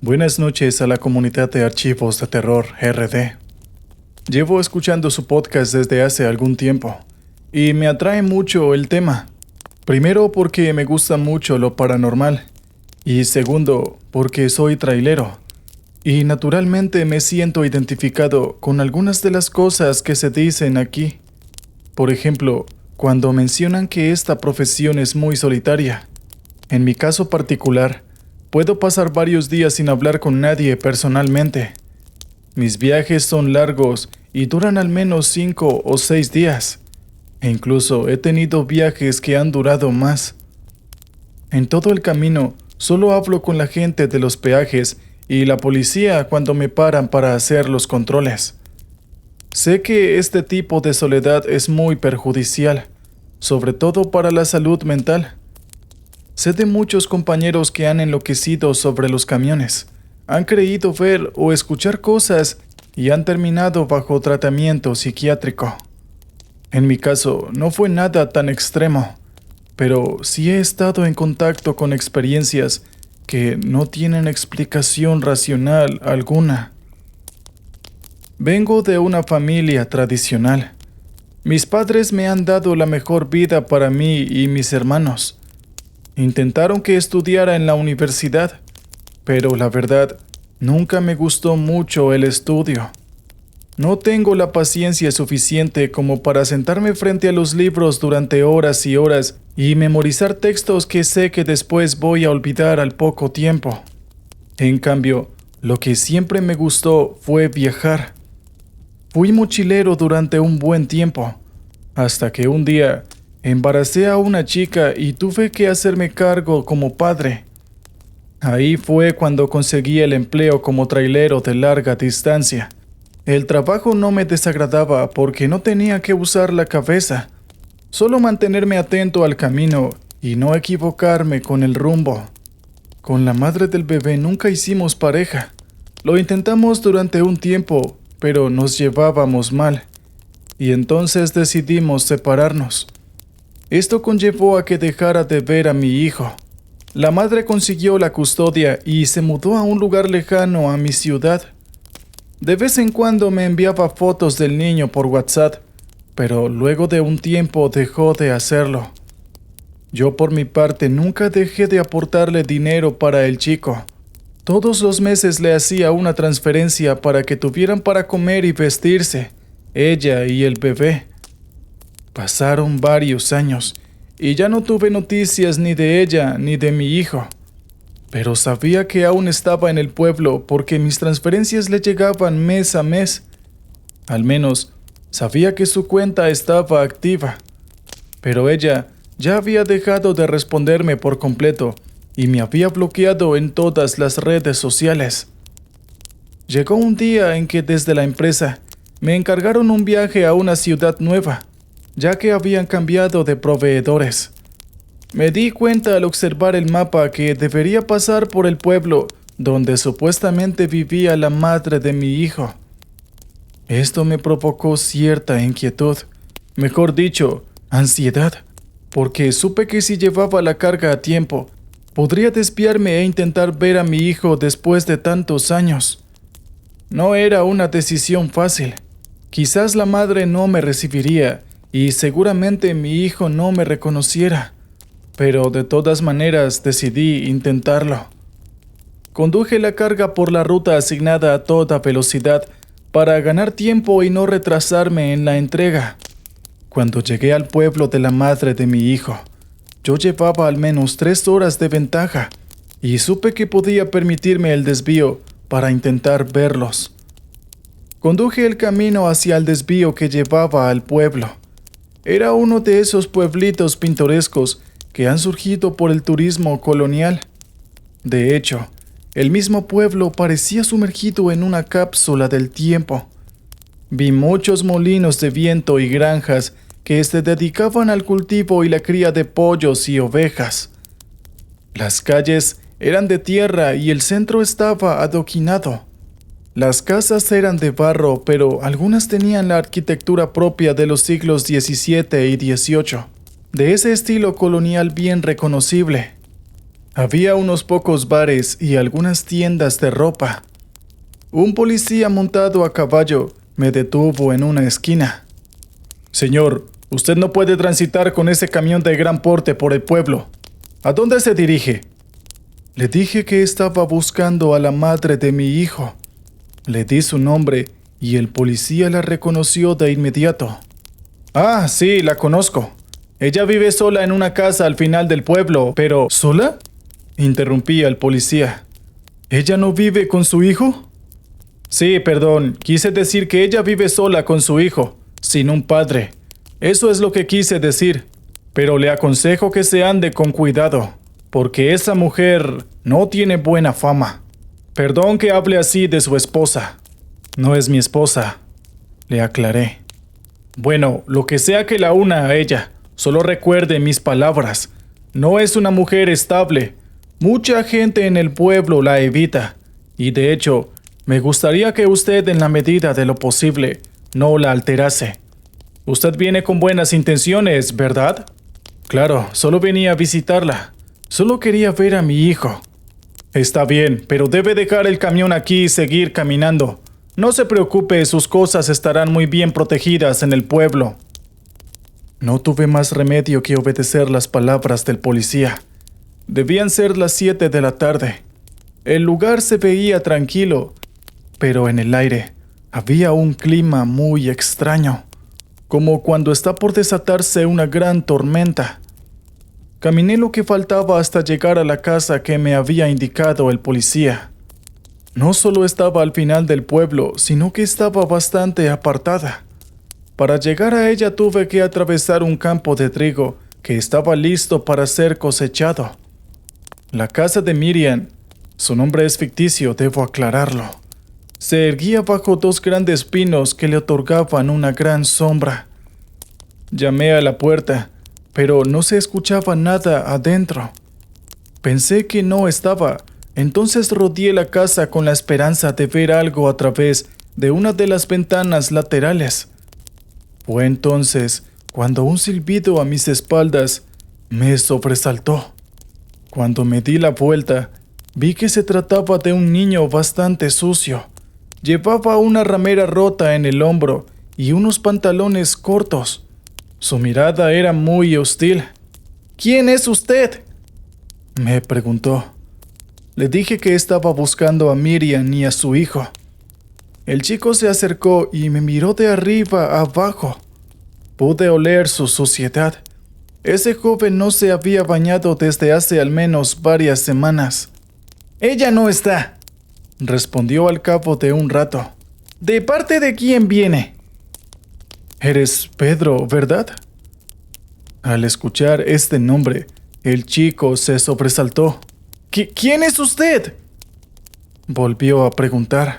Buenas noches a la comunidad de archivos de terror RD. Llevo escuchando su podcast desde hace algún tiempo y me atrae mucho el tema. Primero porque me gusta mucho lo paranormal y segundo porque soy trailero y naturalmente me siento identificado con algunas de las cosas que se dicen aquí. Por ejemplo, cuando mencionan que esta profesión es muy solitaria. En mi caso particular, puedo pasar varios días sin hablar con nadie personalmente. Mis viajes son largos y duran al menos 5 o 6 días. E incluso he tenido viajes que han durado más. En todo el camino, solo hablo con la gente de los peajes y la policía cuando me paran para hacer los controles. Sé que este tipo de soledad es muy perjudicial, sobre todo para la salud mental. Sé de muchos compañeros que han enloquecido sobre los camiones, han creído ver o escuchar cosas y han terminado bajo tratamiento psiquiátrico. En mi caso, no fue nada tan extremo, pero sí he estado en contacto con experiencias que no tienen explicación racional alguna. Vengo de una familia tradicional. Mis padres me han dado la mejor vida para mí y mis hermanos. Intentaron que estudiara en la universidad, pero la verdad, nunca me gustó mucho el estudio. No tengo la paciencia suficiente como para sentarme frente a los libros durante horas y horas y memorizar textos que sé que después voy a olvidar al poco tiempo. En cambio, lo que siempre me gustó fue viajar. Fui mochilero durante un buen tiempo, hasta que un día embaracé a una chica y tuve que hacerme cargo como padre. Ahí fue cuando conseguí el empleo como trailero de larga distancia. El trabajo no me desagradaba porque no tenía que usar la cabeza, solo mantenerme atento al camino y no equivocarme con el rumbo. Con la madre del bebé nunca hicimos pareja. Lo intentamos durante un tiempo, pero nos llevábamos mal, y entonces decidimos separarnos. Esto conllevó a que dejara de ver a mi hijo. La madre consiguió la custodia y se mudó a un lugar lejano a mi ciudad. De vez en cuando me enviaba fotos del niño por WhatsApp, pero luego de un tiempo dejó de hacerlo. Yo por mi parte nunca dejé de aportarle dinero para el chico. Todos los meses le hacía una transferencia para que tuvieran para comer y vestirse, ella y el bebé. Pasaron varios años y ya no tuve noticias ni de ella ni de mi hijo. Pero sabía que aún estaba en el pueblo porque mis transferencias le llegaban mes a mes. Al menos sabía que su cuenta estaba activa. Pero ella ya había dejado de responderme por completo y me había bloqueado en todas las redes sociales. Llegó un día en que desde la empresa me encargaron un viaje a una ciudad nueva, ya que habían cambiado de proveedores. Me di cuenta al observar el mapa que debería pasar por el pueblo donde supuestamente vivía la madre de mi hijo. Esto me provocó cierta inquietud, mejor dicho, ansiedad, porque supe que si llevaba la carga a tiempo, podría desviarme e intentar ver a mi hijo después de tantos años. No era una decisión fácil. Quizás la madre no me recibiría y seguramente mi hijo no me reconociera. Pero de todas maneras decidí intentarlo. Conduje la carga por la ruta asignada a toda velocidad para ganar tiempo y no retrasarme en la entrega. Cuando llegué al pueblo de la madre de mi hijo, yo llevaba al menos 3 horas de ventaja y supe que podía permitirme el desvío para intentar verlos. Conduje el camino hacia el desvío que llevaba al pueblo. Era uno de esos pueblitos pintorescos que han surgido por el turismo colonial. De hecho, el mismo pueblo parecía sumergido en una cápsula del tiempo. Vi muchos molinos de viento y granjas que se dedicaban al cultivo y la cría de pollos y ovejas. Las calles eran de tierra y el centro estaba adoquinado. Las casas eran de barro, pero algunas tenían la arquitectura propia de los siglos XVII y XVIII. De ese estilo colonial bien reconocible. Había unos pocos bares y algunas tiendas de ropa. Un policía montado a caballo me detuvo en una esquina. Señor, usted no puede transitar con ese camión de gran porte por el pueblo. ¿A dónde se dirige? Le dije que estaba buscando a la madre de mi hijo. Le di su nombre y el policía la reconoció de inmediato. Ah, sí, la conozco. Ella vive sola en una casa al final del pueblo, pero... ¿Sola? Interrumpí al policía. ¿Ella no vive con su hijo? Sí, perdón, quise decir que ella vive sola con su hijo, sin un padre. Eso es lo que quise decir. Pero le aconsejo que se ande con cuidado, porque esa mujer no tiene buena fama. Perdón que hable así de su esposa. No es mi esposa, le aclaré. Bueno, lo que sea que la una a ella, solo recuerde mis palabras. No es una mujer estable. Mucha gente en el pueblo la evita. Y de hecho, me gustaría que usted, en la medida de lo posible, no la alterase. Usted viene con buenas intenciones, ¿verdad? Claro, solo venía a visitarla. Solo quería ver a mi hijo. Está bien, pero debe dejar el camión aquí y seguir caminando. No se preocupe, sus cosas estarán muy bien protegidas en el pueblo. No tuve más remedio que obedecer las palabras del policía. Debían ser las 7 de la tarde. El lugar se veía tranquilo, pero en el aire había un clima muy extraño, como cuando está por desatarse una gran tormenta. Caminé lo que faltaba hasta llegar a la casa que me había indicado el policía. No solo estaba al final del pueblo, sino que estaba bastante apartada. Para llegar a ella tuve que atravesar un campo de trigo que estaba listo para ser cosechado. La casa de Miriam, su nombre es ficticio, debo aclararlo, se erguía bajo dos grandes pinos que le otorgaban una gran sombra. Llamé a la puerta, pero no se escuchaba nada adentro. Pensé que no estaba, entonces rodeé la casa con la esperanza de ver algo a través de una de las ventanas laterales. Fue entonces cuando un silbido a mis espaldas me sobresaltó. Cuando me di la vuelta, vi que se trataba de un niño bastante sucio. Llevaba una ramera rota en el hombro y unos pantalones cortos. Su mirada era muy hostil. ¿Quién es usted?, me preguntó. Le dije que estaba buscando a Miriam y a su hijo. El chico se acercó y me miró de arriba a abajo. Pude oler su suciedad. Ese joven no se había bañado desde hace al menos varias semanas. «Ella no está», respondió al cabo de un rato. «¿De parte de quién viene?» «Eres Pedro, ¿verdad?». Al escuchar este nombre, el chico se sobresaltó. «¿Quién es usted?», volvió a preguntar.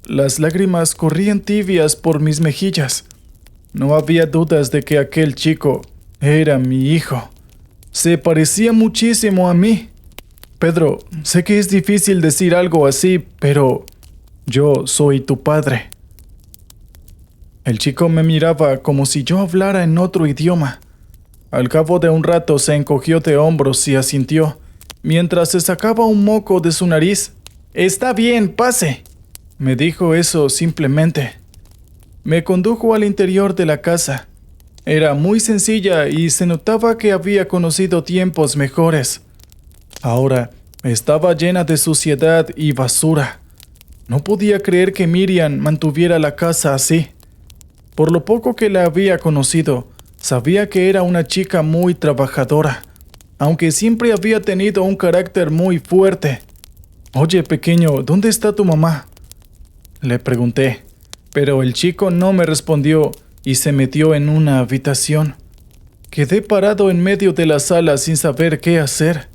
Las lágrimas corrían tibias por mis mejillas. No había dudas de que aquel chico era mi hijo. Se parecía muchísimo a mí. «Pedro, sé que es difícil decir algo así, pero yo soy tu padre». El chico me miraba como si yo hablara en otro idioma. Al cabo de un rato se encogió de hombros y asintió, mientras se sacaba un moco de su nariz. «Está bien, pase», me dijo eso simplemente. Me condujo al interior de la casa. Era muy sencilla y se notaba que había conocido tiempos mejores. Ahora estaba llena de suciedad y basura. No podía creer que Miriam mantuviera la casa así. Por lo poco que la había conocido, sabía que era una chica muy trabajadora, aunque siempre había tenido un carácter muy fuerte. «Oye, pequeño, ¿dónde está tu mamá?», le pregunté, pero el chico no me respondió y se metió en una habitación. Quedé parado en medio de la sala sin saber qué hacer.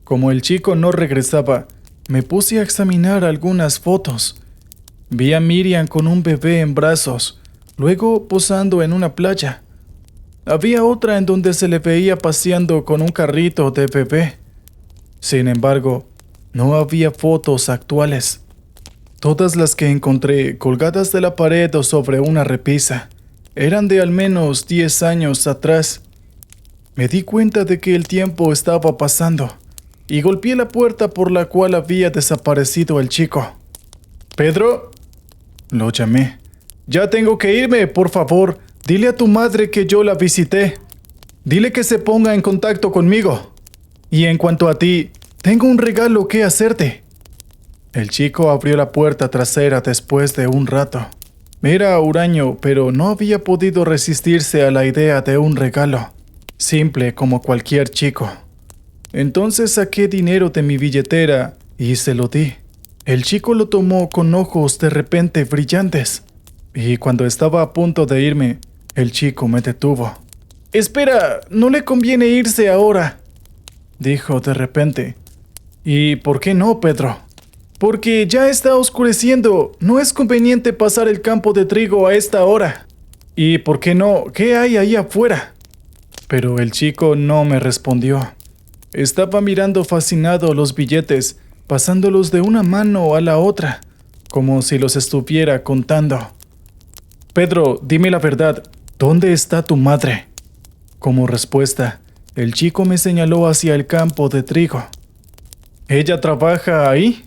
Como el chico no regresaba, me puse a examinar algunas fotos. Vi a Miriam con un bebé en brazos, luego posando en una playa. Había otra en donde se le veía paseando con un carrito de bebé. Sin embargo, no había fotos actuales. Todas las que encontré colgadas de la pared o sobre una repisa eran de al menos 10 años atrás. Me di cuenta de que el tiempo estaba pasando. y golpeé la puerta por la cual había desaparecido el chico. «¿Pedro?» Lo llamé. «Ya tengo que irme, por favor. Dile a tu madre que yo la visité. Dile que se ponga en contacto conmigo. Y en cuanto a ti, tengo un regalo que hacerte». El chico abrió la puerta trasera después de un rato. Era huraño, pero no había podido resistirse a la idea de un regalo, simple como cualquier chico. Entonces saqué dinero de mi billetera y se lo di. El chico lo tomó con ojos de repente brillantes. Y cuando estaba a punto de irme, el chico me detuvo. «Espera, no le conviene irse ahora», dijo de repente. «¿Y por qué no, Pedro?» «Porque ya está oscureciendo. No es conveniente pasar el campo de trigo a esta hora». «¿Y por qué no? ¿Qué hay ahí afuera?» Pero el chico no me respondió. Estaba mirando fascinado los billetes, pasándolos de una mano a la otra, como si los estuviera contando. «Pedro, dime la verdad. ¿Dónde está tu madre?» Como respuesta, el chico me señaló hacia el campo de trigo. «¿Ella trabaja ahí?»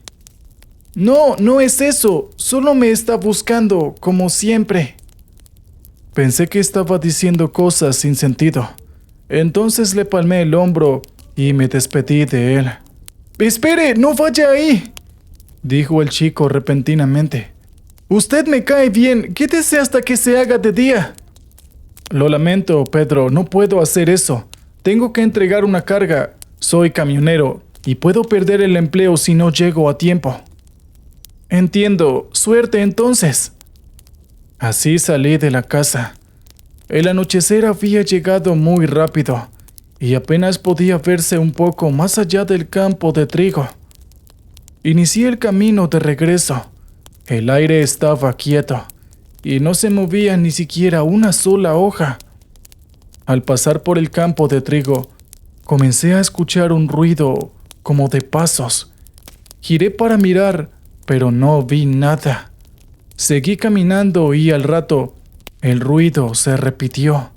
«No, no es eso. Solo me está buscando, como siempre». Pensé que estaba diciendo cosas sin sentido. Entonces le palmé el hombro y me despedí de él. «Espere, no vaya ahí», dijo el chico repentinamente. «Usted me cae bien. Quédese hasta que se haga de día». «Lo lamento, Pedro. No puedo hacer eso. Tengo que entregar una carga. Soy camionero y puedo perder el empleo si no llego a tiempo». «Entiendo. Suerte entonces». Así salí de la casa. El anochecer había llegado muy rápido y apenas podía verse un poco más allá del campo de trigo. Inicié el camino de regreso. El aire estaba quieto y no se movía ni siquiera una sola hoja. Al pasar por el campo de trigo, comencé a escuchar un ruido como de pasos. Giré para mirar, pero no vi nada. Seguí caminando y al rato, el ruido se repitió.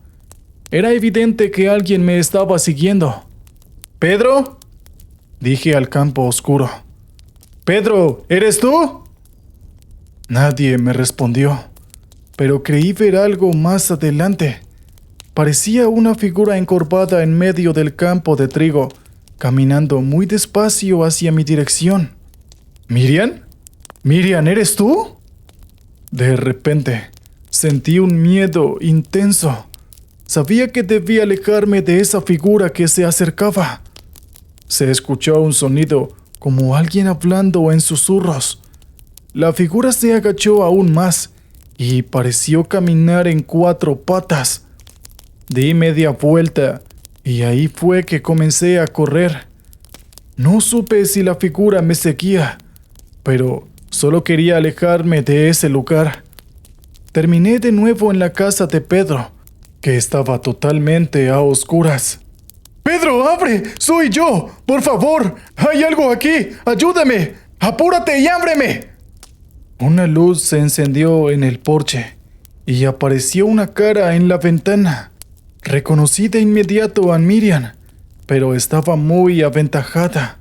Era evidente que alguien me estaba siguiendo. «¿Pedro?», dije al campo oscuro. «Pedro, ¿eres tú?». Nadie me respondió, pero creí ver algo más adelante. Parecía una figura encorvada en medio del campo de trigo, caminando muy despacio hacia mi dirección. «¿Miriam? ¿Miriam, eres tú?». De repente, sentí un miedo intenso. Sabía que debía alejarme de esa figura que se acercaba. Se escuchó un sonido como alguien hablando en susurros. La figura se agachó aún más y pareció caminar en 4 patas. Di media vuelta y ahí fue que comencé a correr. No supe si la figura me seguía, pero solo quería alejarme de ese lugar. Terminé de nuevo en la casa de Pedro, que estaba totalmente a oscuras. «¡Pedro, abre! ¡Soy yo! ¡Por favor! ¡Hay algo aquí! ¡Ayúdame! ¡Apúrate y ábreme!». Una luz se encendió en el porche y apareció una cara en la ventana. Reconocí de inmediato a Miriam, pero estaba muy aventajada.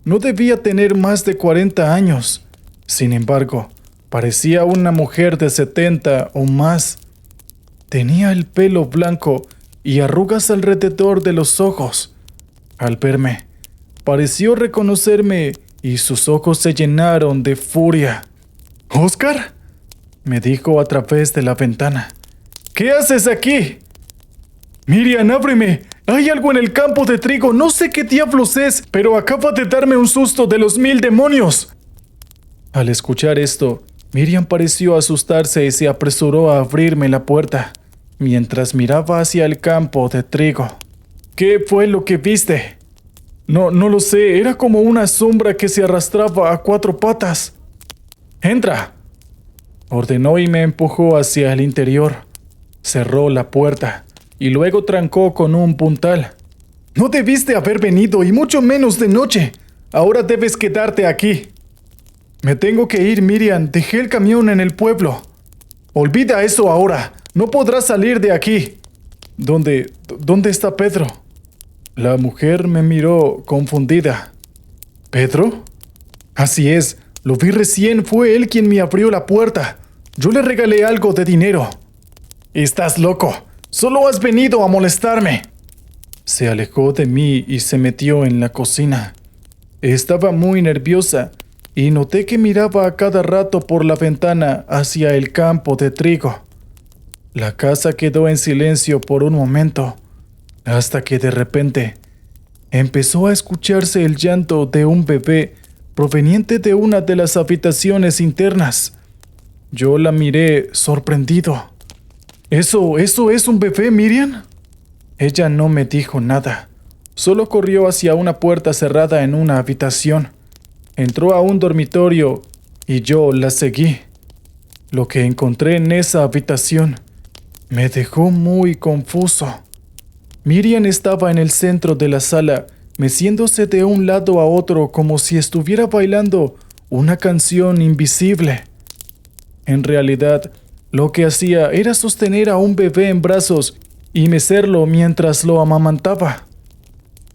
No debía tener más de 40 años. Sin embargo, parecía una mujer de 70 o más. Tenía el pelo blanco y arrugas alrededor de los ojos. Al verme, pareció reconocerme y sus ojos se llenaron de furia. «¿Oscar?», me dijo a través de la ventana. «¿Qué haces aquí?». «Miriam, ábreme. Hay algo en el campo de trigo. No sé qué diablos es, pero acaba de darme un susto de los 1000 demonios». Al escuchar esto, Miriam pareció asustarse y se apresuró a abrirme la puerta, mientras miraba hacia el campo de trigo. «¿Qué fue lo que viste?». No lo sé. Era como una sombra que se arrastraba a 4 patas». «Entra», ordenó y me empujó hacia el interior. Cerró la puerta y luego trancó con un puntal. «No debiste haber venido y mucho menos de noche. Ahora debes quedarte aquí». «Me tengo que ir, Miriam. Dejé el camión en el pueblo». «Olvida eso ahora. No podrás salir de aquí». ¿Dónde está Pedro?». La mujer me miró confundida. ¿Pedro? Así es, lo vi recién, fue él quien me abrió la puerta. Yo le regalé algo de dinero. Estás loco, solo has venido a molestarme. Se alejó de mí y se metió en la cocina. Estaba muy nerviosa y noté que miraba a cada rato por la ventana hacia el campo de trigo. La casa quedó en silencio por un momento, hasta que de repente empezó a escucharse el llanto de un bebé proveniente de una de las habitaciones internas. Yo la miré sorprendido. ¿Eso es un bebé, Miriam? Ella no me dijo nada. Solo corrió hacia una puerta cerrada en una habitación. Entró a un dormitorio y yo la seguí. Lo que encontré en esa habitación me dejó muy confuso. Miriam estaba en el centro de la sala, meciéndose de un lado a otro como si estuviera bailando una canción invisible. En realidad, lo que hacía era sostener a un bebé en brazos y mecerlo mientras lo amamantaba.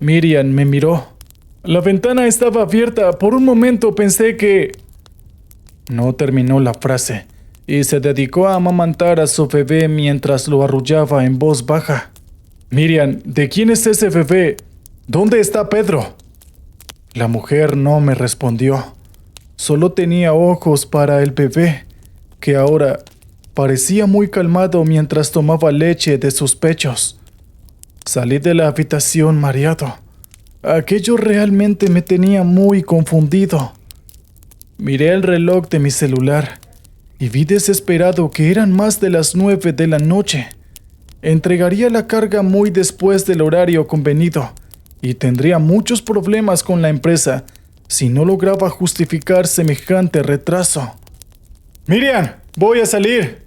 Miriam me miró. La ventana estaba abierta. Por un momento pensé que... No terminó la frase y se dedicó a amamantar a su bebé mientras lo arrullaba en voz baja. Miriam, ¿de quién es ese bebé? ¿Dónde está Pedro? La mujer no me respondió. Solo tenía ojos para el bebé, que ahora parecía muy calmado mientras tomaba leche de sus pechos. Salí de la habitación mareado. Aquello realmente me tenía muy confundido. Miré el reloj de mi celular y vi desesperado que eran más de las 9 de la noche. Entregaría la carga muy después del horario convenido y tendría muchos problemas con la empresa si no lograba justificar semejante retraso. «Miriam, voy a salir»,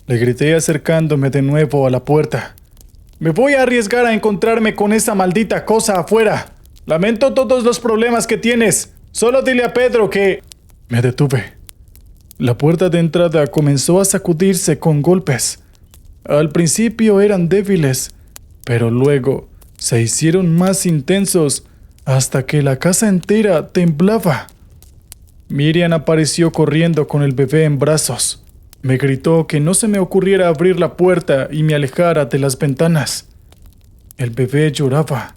le grité acercándome de nuevo a la puerta. «Me voy a arriesgar a encontrarme con esa maldita cosa afuera. Lamento todos los problemas que tienes. Solo dile a Pedro que...» Me detuve. La puerta de entrada comenzó a sacudirse con golpes. Al principio eran débiles, pero luego se hicieron más intensos hasta que la casa entera temblaba. Miriam apareció corriendo con el bebé en brazos. Me gritó que no se me ocurriera abrir la puerta y me alejara de las ventanas. El bebé lloraba.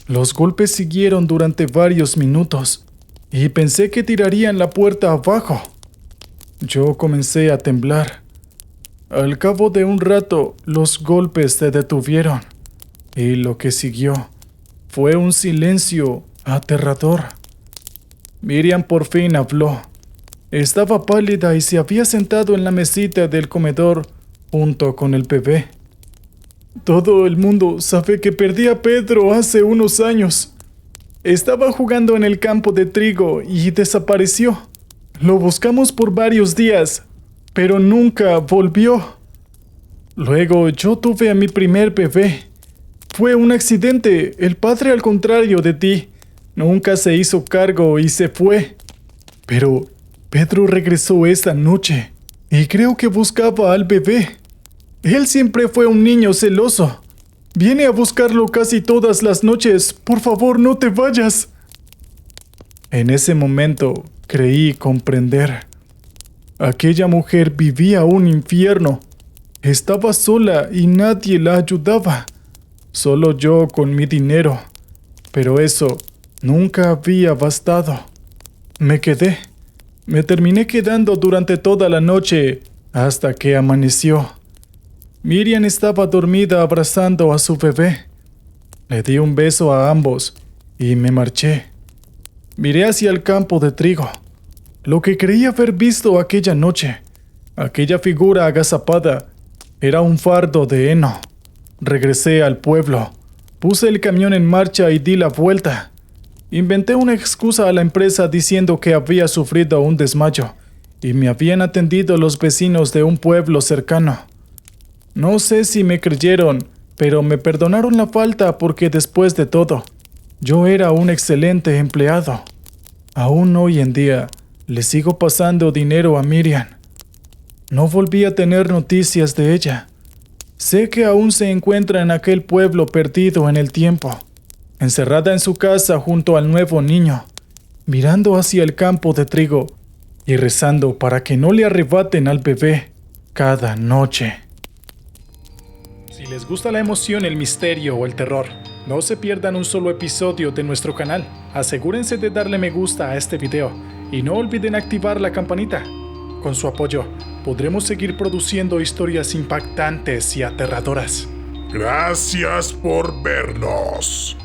Los golpes siguieron durante varios minutos y pensé que tirarían la puerta abajo. Yo comencé a temblar. Al cabo de un rato, los golpes se detuvieron y lo que siguió fue un silencio aterrador. Miriam por fin habló. Estaba pálida y se había sentado en la mesita del comedor junto con el bebé. «Todo el mundo sabe que perdí a Pedro hace unos años. Estaba jugando en el campo de trigo y desapareció. Lo buscamos por varios días, pero nunca volvió. Luego yo tuve a mi primer bebé. Fue un accidente. El padre, al contrario de ti, nunca se hizo cargo y se fue. Pero Pedro regresó esta noche y creo que buscaba al bebé. Él siempre fue un niño celoso. Viene a buscarlo casi todas las noches. Por favor, no te vayas». En ese momento creí comprender. Aquella mujer vivía un infierno. Estaba sola y nadie la ayudaba. Solo yo con mi dinero. Pero eso nunca había bastado. Me quedé. Me terminé quedando durante toda la noche hasta que amaneció. Miriam estaba dormida abrazando a su bebé. Le di un beso a ambos y me marché. Miré hacia el campo de trigo. Lo que creí haber visto aquella noche, aquella figura agazapada, era un fardo de heno. Regresé al pueblo. Puse el camión en marcha y di la vuelta. Inventé una excusa a la empresa diciendo que había sufrido un desmayo y me habían atendido los vecinos de un pueblo cercano. No sé si me creyeron, pero me perdonaron la falta porque después de todo, yo era un excelente empleado. Aún hoy en día, le sigo pasando dinero a Miriam. No volví a tener noticias de ella. Sé que aún se encuentra en aquel pueblo perdido en el tiempo. encerrada en su casa junto al nuevo niño, mirando hacia el campo de trigo y rezando para que no le arrebaten al bebé cada noche. Si les gusta la emoción, el misterio o el terror, no se pierdan un solo episodio de nuestro canal. Asegúrense de darle me gusta a este video y no olviden activar la campanita. Con su apoyo, podremos seguir produciendo historias impactantes y aterradoras. Gracias por vernos.